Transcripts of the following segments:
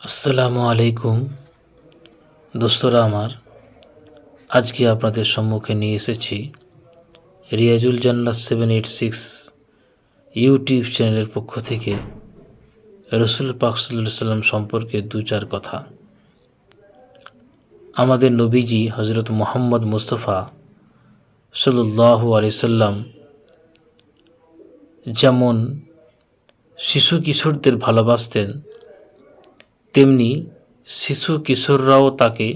আসসালামু আলাইকুম দোস্তরা আমার। আজকে আপনাদের সম্মুখে নিয়ে এসেছি রিয়াজুল জান্নাত 786 ইউটিউব চ্যানেলের পক্ষ থেকে রসুল পাক সাল্লাল্লাহু আলাইহি সাল্লাম সম্পর্কে দু চার কথা। আমাদের নবীজি হজরত মুহাম্মদ মুস্তাফা সাল্লাল্লাহু আলাইহি সাল্লাম যেমন শিশু কিশোরদের ভালোবাসতেন, তেমনি শিশু কিশোররাও তাকে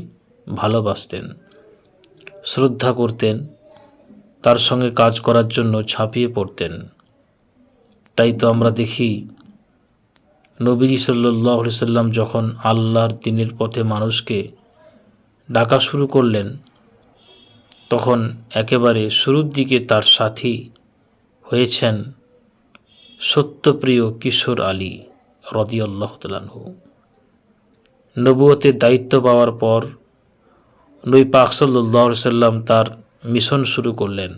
ভালোবাসতেন, শ্রদ্ধা করতেন, তার সঙ্গে কাজ করার জন্য ঝাঁপিয়ে পড়তেন। তাই তো আমরা দেখি নবীজি সাল্লাল্লাহু আলাইহি সাল্লাম যখন আল্লাহর দ্বীনের পথে মানুষকে ডাকা শুরু করলেন, তখন একেবারে শুরুর দিকে তার সাথী হয়েছেন সত্যপ্রিয় কিশোর আলী রাদিয়াল্লাহু তাআলা আনহু। নবুয়তের দায়িত্ব পাওয়ার পর নবী পাক সাল্লাল্লাহু আলাইহি সাল্লাম তার মিশন শুরু করলেন।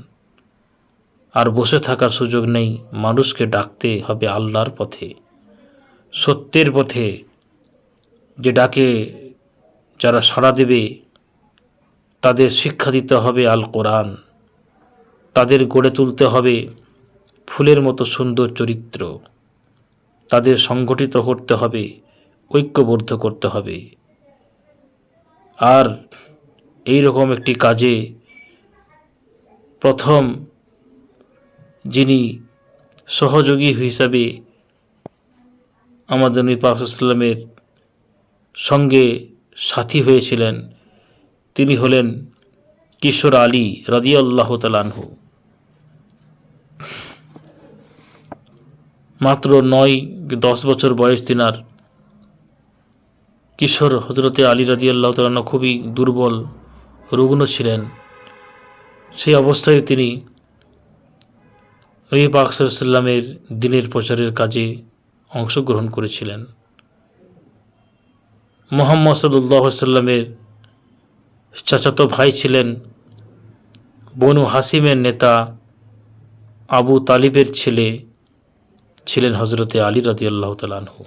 আর বসে থাকার সুযোগ নেই, মানুষকে ডাকতে হবে আল্লাহর পথে, সত্যের পথে। যে ডাকে যারা সাড়া দেবে তাদের শিক্ষা দিতে হবে আল কোরআন, তাদের গড়ে তুলতে হবে ফুলের মতো সুন্দর চরিত্র, তাদের সংগঠিত করতে হবে, ঐক্যবদ্ধ করতে হবে। আর এই রকম একটি কাজে প্রথম যিনি সহযোগী হিসাবে আমাদের নবী পাক সাল্লাল্লাহু আলাইহি সাল্লামের সঙ্গে সাথী হয়েছিলেন, তিনি হলেন কিশোর আলী রাদিয়াল্লাহু তাআলা আনহু। মাত্র 9-10 বছর বয়স তিনার। কিশোর হজরতে আলী রাদিয়াল্লাহু তাআলা আনহু খুবই দুর্বল, রুগ্ন ছিলেন। সেই অবস্থায় তিনি নবী পাক সাল্লাল্লাহু আলাইহি সাল্লামের দ্বীনের প্রচারের কাজে অংশগ্রহণ করেছিলেন। মুহাম্মদ সাল্লাল্লাহু আলাইহি সাল্লামের চাচাতো ভাই ছিলেন বনু হাসিমের নেতা আবু তালিবের ছেলে ছিলেন হজরতে আলী রাদিয়াল্লাহু তাআলা আনহু।